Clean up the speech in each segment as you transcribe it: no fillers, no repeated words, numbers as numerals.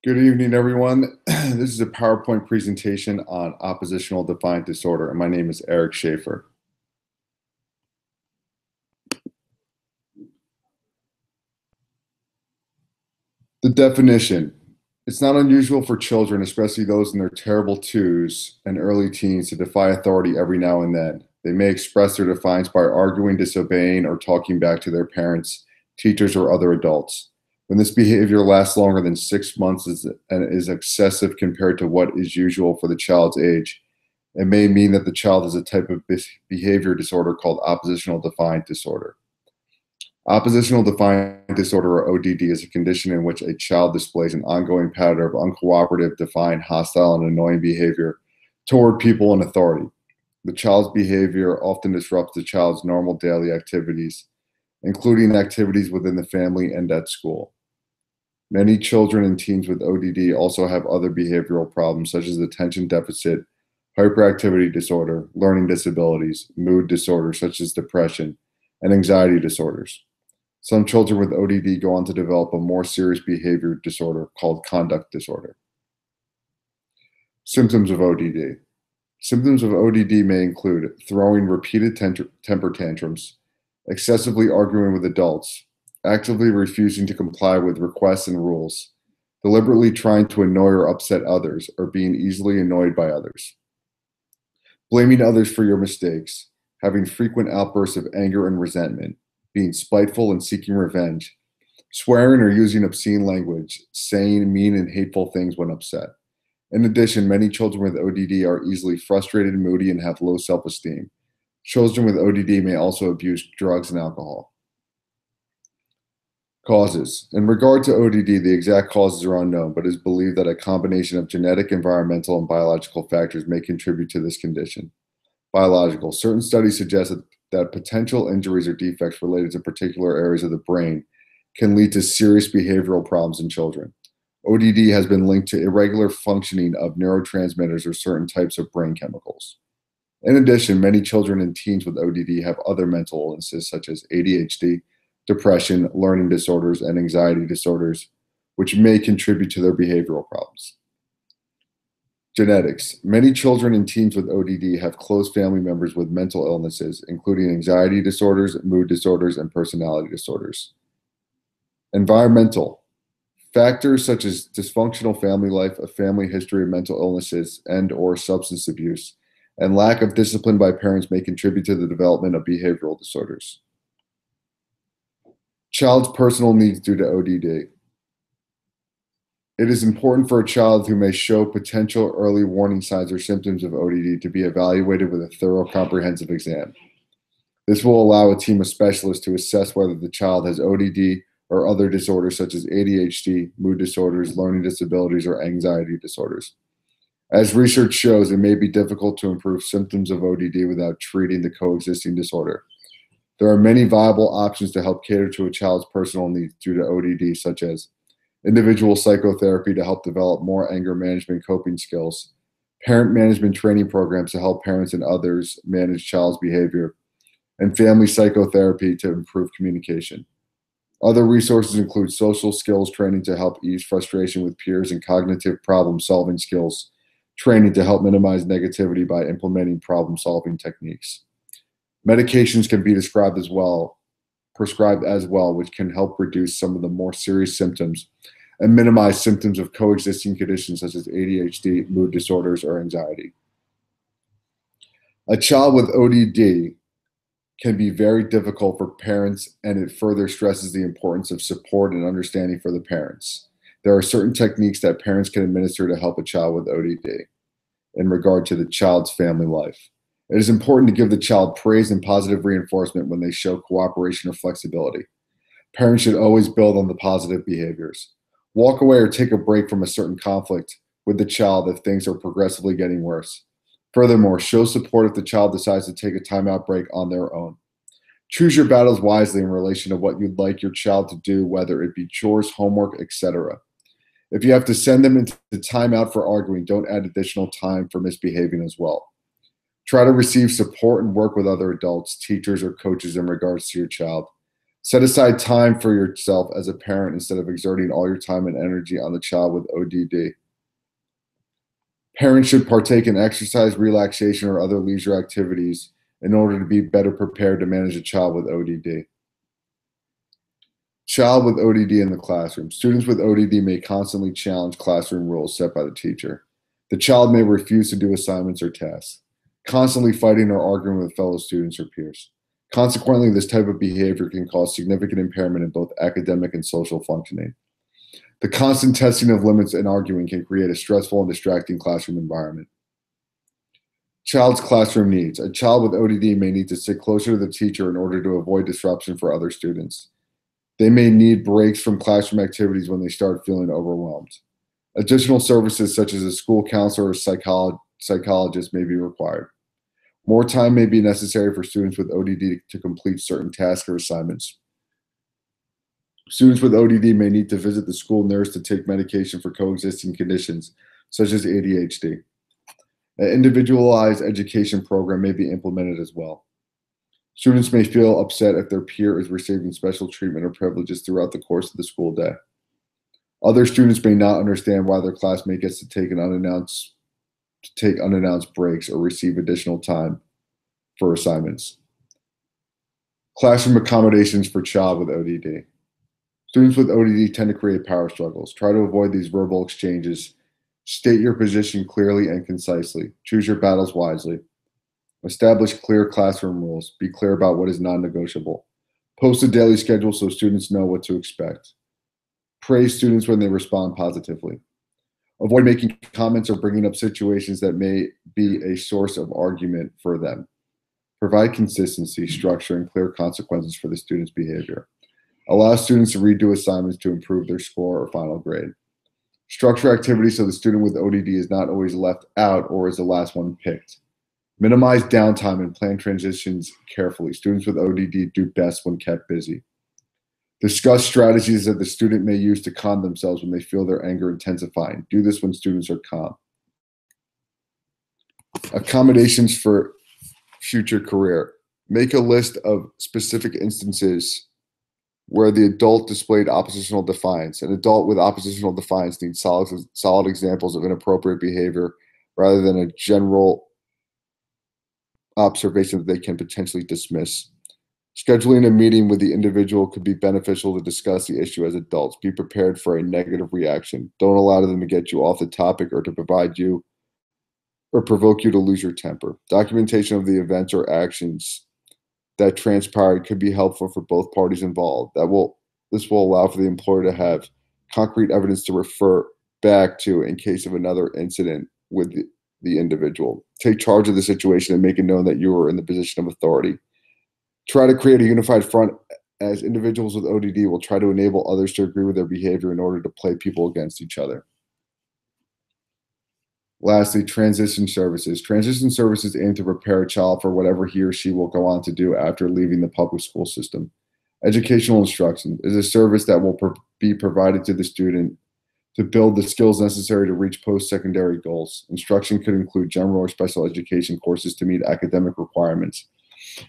Good evening, everyone. This is a PowerPoint presentation on oppositional defiant disorder, and my name is Eric Schaefer. The definition. It's not unusual for children, especially those in their terrible twos and early teens, to defy authority every now and then. They may express their defiance by arguing, disobeying, or talking back to their parents, teachers, or other adults. When this behavior lasts longer than 6 months and is excessive compared to what is usual for the child's age, it may mean that the child has a type of behavior disorder called oppositional defiant disorder. Oppositional defiant disorder, or ODD, is a condition in which a child displays an ongoing pattern of uncooperative, defiant, hostile, and annoying behavior toward people in authority. The child's behavior often disrupts the child's normal daily activities, including activities within the family and at school. Many children and teens with ODD also have other behavioral problems such as attention deficit, hyperactivity disorder, learning disabilities, mood disorders such as depression, and anxiety disorders. Some children with ODD go on to develop a more serious behavior disorder called conduct disorder. Symptoms of ODD. Symptoms of ODD may include throwing repeated temper tantrums, excessively arguing with adults, actively refusing to comply with requests and rules, deliberately trying to annoy or upset others, or being easily annoyed by others, blaming others for your mistakes, having frequent outbursts of anger and resentment, being spiteful and seeking revenge, swearing or using obscene language, saying mean and hateful things when upset. In addition, many children with ODD are easily frustrated, moody, and have low self-esteem. Children with ODD may also abuse drugs and alcohol. Causes. In regard to ODD, the exact causes are unknown, but it is believed that a combination of genetic, environmental, and biological factors may contribute to this condition. Biological. Certain studies suggest that potential injuries or defects related to particular areas of the brain can lead to serious behavioral problems in children. ODD has been linked to irregular functioning of neurotransmitters or certain types of brain chemicals. In addition, many children and teens with ODD have other mental illnesses such as ADHD, depression, learning disorders, and anxiety disorders, which may contribute to their behavioral problems. Genetics. Many children and teens with ODD have close family members with mental illnesses, including anxiety disorders, mood disorders, and personality disorders. Environmental. Factors such as dysfunctional family life, a family history of mental illnesses and/or substance abuse, and lack of discipline by parents may contribute to the development of behavioral disorders. Child's personal needs due to ODD. It is important for a child who may show potential early warning signs or symptoms of ODD to be evaluated with a thorough comprehensive exam. This will allow a team of specialists to assess whether the child has ODD or other disorders such as ADHD, mood disorders, learning disabilities, or anxiety disorders. As research shows, it may be difficult to improve symptoms of ODD without treating the coexisting disorder. There are many viable options to help cater to a child's personal needs due to ODD, such as individual psychotherapy to help develop more anger management coping skills, parent management training programs to help parents and others manage child's behavior, and family psychotherapy to improve communication. Other resources include social skills training to help ease frustration with peers and cognitive problem-solving skills training to help minimize negativity by implementing problem-solving techniques. Medications can be prescribed as well, which can help reduce some of the more serious symptoms and minimize symptoms of coexisting conditions such as ADHD, mood disorders, or anxiety. A child with ODD can be very difficult for parents, and it further stresses the importance of support and understanding for the parents. There are certain techniques that parents can administer to help a child with ODD in regard to the child's family life. It is important to give the child praise and positive reinforcement when they show cooperation or flexibility. Parents should always build on the positive behaviors. Walk away or take a break from a certain conflict with the child if things are progressively getting worse. Furthermore, show support if the child decides to take a timeout break on their own. Choose your battles wisely in relation to what you'd like your child to do, whether it be chores, homework, etc. If you have to send them into timeout for arguing, don't add additional time for misbehaving as well. Try to receive support and work with other adults, teachers, or coaches in regards to your child. Set aside time for yourself as a parent instead of exerting all your time and energy on the child with ODD. Parents should partake in exercise, relaxation, or other leisure activities in order to be better prepared to manage a child with ODD. Child with ODD in the classroom. Students with ODD may constantly challenge classroom rules set by the teacher. The child may refuse to do assignments or tasks, constantly fighting or arguing with fellow students or peers. Consequently, this type of behavior can cause significant impairment in both academic and social functioning. The constant testing of limits and arguing can create a stressful and distracting classroom environment. Child's classroom needs. A child with ODD may need to sit closer to the teacher in order to avoid disruption for other students. They may need breaks from classroom activities when they start feeling overwhelmed. Additional services such as a school counselor or psychologist may be required. More time may be necessary for students with ODD to complete certain tasks or assignments. Students with ODD may need to visit the school nurse to take medication for coexisting conditions, such as ADHD. An individualized education program may be implemented as well. Students may feel upset if their peer is receiving special treatment or privileges throughout the course of the school day. Other students may not understand why their classmate gets to take unannounced breaks or receive additional time for assignments. Classroom accommodations for child with ODD. Students with ODD tend to create power struggles. Try to avoid these verbal exchanges. State your position clearly and concisely. Choose your battles wisely. Establish clear classroom rules. Be clear about what is non-negotiable. Post a daily schedule so students know what to expect. Praise students when they respond positively. Avoid making comments or bringing up situations that may be a source of argument for them. Provide consistency, structure, and clear consequences for the student's behavior. Allow students to redo assignments to improve their score or final grade. Structure activities so the student with ODD is not always left out or is the last one picked. Minimize downtime and plan transitions carefully. Students with ODD do best when kept busy. Discuss strategies that the student may use to calm themselves when they feel their anger intensifying. Do this when students are calm. Accommodations for future career. Make a list of specific instances where the adult displayed oppositional defiance. An adult with oppositional defiance needs solid examples of inappropriate behavior rather than a general observation that they can potentially dismiss. Scheduling a meeting with the individual could be beneficial to discuss the issue as adults. Be prepared for a negative reaction. Don't allow them to get you off the topic or to provide you or provoke you to lose your temper. Documentation of the events or actions that transpired could be helpful for both parties involved. This will allow for the employer to have concrete evidence to refer back to in case of another incident with the individual. Take charge of the situation and make it known that you are in the position of authority. Try to create a unified front as individuals with ODD will try to enable others to agree with their behavior in order to play people against each other. Lastly, transition services. Transition services aim to prepare a child for whatever he or she will go on to do after leaving the public school system. Educational instruction is a service that will be provided to the student to build the skills necessary to reach post-secondary goals. Instruction could include general or special education courses to meet academic requirements,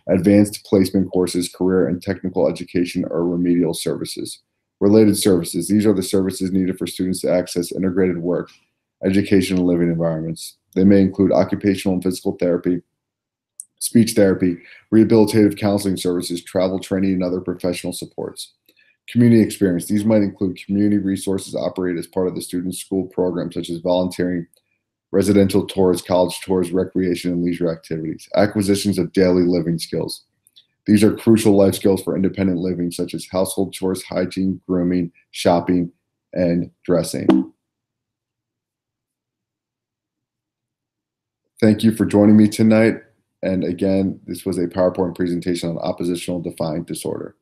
advanced placement courses, career and technical education, or remedial services. Related services. These are the services needed for students to access integrated work, education, and living environments. They may include occupational and physical therapy, speech therapy, rehabilitative counseling services, travel training, and other professional supports. Community experience. These might include community resources operated as part of the student's school program, such as volunteering, residential tours, college tours, recreation, and leisure activities. Acquisitions of daily living skills. These are crucial life skills for independent living, such as household chores, hygiene, grooming, shopping, and dressing. Thank you for joining me tonight. And again, this was a PowerPoint presentation on oppositional defiant disorder.